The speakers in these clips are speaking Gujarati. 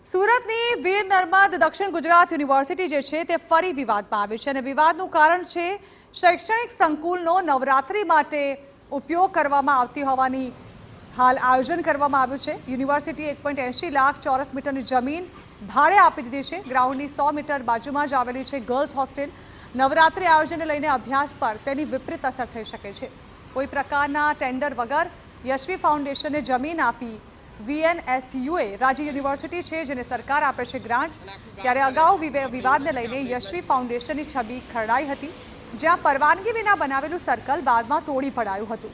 સુરતની વીર નર્મદ દક્ષિણ ગુજરાત યુનિવર્સિટી જે છે તે ફરી વિવાદમાં આવી છે અને વિવાદનું કારણ છે શૈક્ષણિક સંકુલનો નવરાત્રી માટે ઉપયોગ કરવામાં આવતી હોવાની હાલ આયોજન કરવામાં આવ્યું છે। યુનિવર્સિટી 1.80 લાખ ચોરસ મીટરની જમીન ભાડે આપી દીધી છે। ગ્રાઉન્ડની 100 મીટર બાજુમાં જ આવેલી છે ગર્લ્સ હોસ્ટેલ। નવરાત્રી આયોજનને લઈને અભ્યાસ પર તેની વિપરીત અસર થઈ શકે છે। કોઈ પ્રકારના ટેન્ડર વગર યશવી ફાઉન્ડેશને જમીન આપી। VNSUએ રાજ્ય યુનિવર્સિટી છે જેને સરકાર આપે છે ગ્રાન્ટ, ત્યારે અગાઉ વિવાદને લઈને યશવી ફાઉન્ડેશનની છબી ખરડાઈ હતી, જ્યાં પરવાનગી વિના બનાવેલું સર્કલ બાદમાં તોડી પડાયું હતું।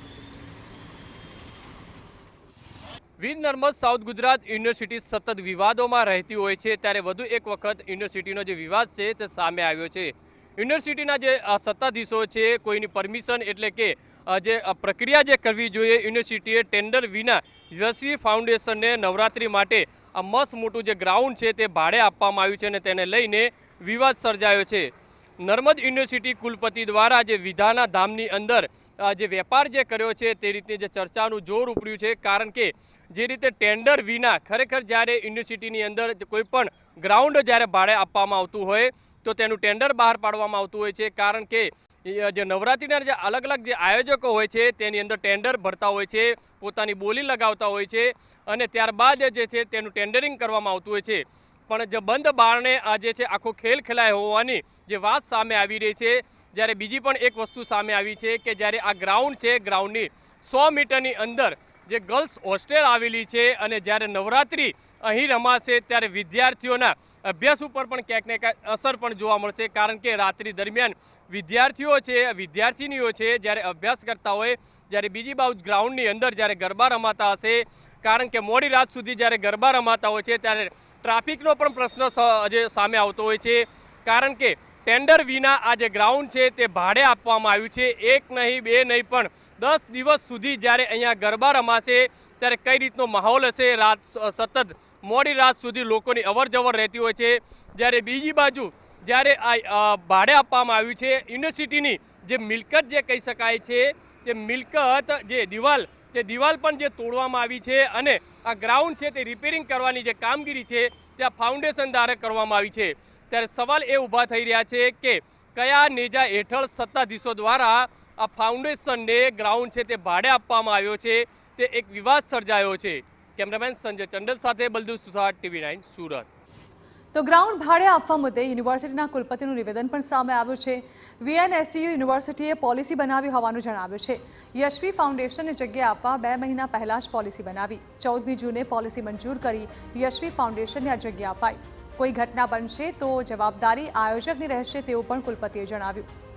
વીર નર્મદ સાઉથ ગુજરાત યુનિવર્સિટી સતત વિવાદોમાં રહેતી હોય છે, ત્યારે વધુ એક વખત યુનિવર્સિટીનો જે વિવાદ છે તે સામે આવ્યો છે। યુનિવર્સિટીના જે સત્તાધીશો છે કોઈની પરમિશન એટલે કે જે પ્રક્રિયા જે કરવી જોઈએ, યુનિવર્સિટીએ ટેન્ડર વિના યશવી ફાઉન્ડેશનને નવરાત્રી માટે આ મસ્ત મોટું જે ગ્રાઉન્ડ છે તે ભાડે આપવામાં આવ્યું છે અને તેને લઈને વિવાદ સર્જાયો છે। નર્મદ યુનિવર્સિટી કુલપતિ દ્વારા જે વિધાના ધામની અંદર જે વેપાર જે કર્યો છે તે રીતે જે ચર્ચાનું જોર ઉપડ્યું છે, કારણ કે જે રીતે ટેન્ડર વિના ખરેખર જ્યારે યુનિવર્સિટીની અંદર કોઈ પણ ગ્રાઉન્ડ જ્યારે ભાડે આપવામાં આવતું હોય તો તેનું ટેન્ડર બહાર પાડવામાં આવતું હોય છે, કારણ કે જે નવરાત્રિના જે અલગ અલગ જે આયોજકો હોય છે તેની અંદર ટેન્ડર ભરતા હોય છે, પોતાની બોલી લગાવતા હોય છે અને ત્યારબાદ જે છે તેનું ટેન્ડરિંગ કરવામાં આવતું હોય છે। પણ જે બંધ બારણે આ જે છે આખો ખેલ ખેલાયો હોવાની જે વાત સામે આવી રહી છે। જ્યારે બીજી પણ એક વસ્તુ સામે આવી છે કે જ્યારે આ ગ્રાઉન્ડ છે, ગ્રાઉન્ડની 100 મીટરની અંદર જે ગર્લ્સ હોસ્ટેલ આવેલી છે અને જ્યારે નવરાત્રિ અહીં રમાશે ત્યારે વિદ્યાર્થીઓના અભ્યાસ ઉપર પણ ક્યાંક ને ક્યાંક અસર પણ જોવા મળશે, કારણ કે રાત્રિ દરમિયાન વિદ્યાર્થીઓ છે, વિદ્યાર્થીનીઓ છે જ્યારે અભ્યાસ કરતા હોય, જ્યારે બીજી બાજુ ગ્રાઉન્ડની અંદર જ્યારે ગરબા રમાતા હશે, કારણ કે મોડી રાત સુધી જ્યારે ગરબા રમાતા હોય છે ત્યારે ટ્રાફિકનો પણ પ્રશ્ન જે સામે આવતો હોય છે, કારણ કે ટેન્ડર વિના આ જે ગ્રાઉન્ડ છે તે ભાડે આપવામાં આવ્યું છે। એક નહીં બે નહીં પણ 10 દિવસ સુધી જ્યારે અહીંયા ગરબા રમાશે ત્યારે કઈ રીતનો માહોલ હશે, રાત સતત મોડી રાત સુધી લોકોની અવરજવર રહેતી હોય છે। જ્યારે બીજી બાજુ જ્યારે આ ભાડે આપવામાં આવ્યું છે, યુનિવર્સિટીની જે મિલકત જે કહી શકાય છે તે મિલકત જે દિવાલ પણ જે તોડવામાં આવી છે અને આ ગ્રાઉન્ડ છે તે રિપેરિંગ કરવાની જે કામગીરી છે તે આ ફાઉન્ડેશન દ્વારા કરવામાં આવી છે। ત્યારે સવાલ એ ઊભા થઈ રહ્યા છે કે કયા નેજા હેઠળ સત્તાધીશો દ્વારા આ ફાઉન્ડેશનને ગ્રાઉન્ડ છે તે ભાડે આપવામાં આવ્યો છે, તે એક વિવાદ સર્જાયો છે। કેમેરામેન સંજય ચંડલ સાથે બલદુ સુથાર, TV9 સુરત। તો ગ્રાઉન્ડ ભાડે આપવા મુદ્દે યુનિવર્સિટીના કુલપતિનું નિવેદન પણ સામે આવ્યું છે। VNSU યુનિવર્સિટીએ પોલિસી બનાવી હોવાનું જણાવ્યું છે। યશવી ફાઉન્ડેશનને જગ્યા આપવા 2 મહિના પહેલા જ પોલિસી બનાવી, 14મી જૂને પોલિસી મંજૂર કરી યશવી ફાઉન્ડેશનને આ જગ્યા અપાઈ। કોઈ ઘટના બનશે તો જવાબદારી આયોજકની રહેશે તેવું પણ કુલપતિએ જણાવ્યું।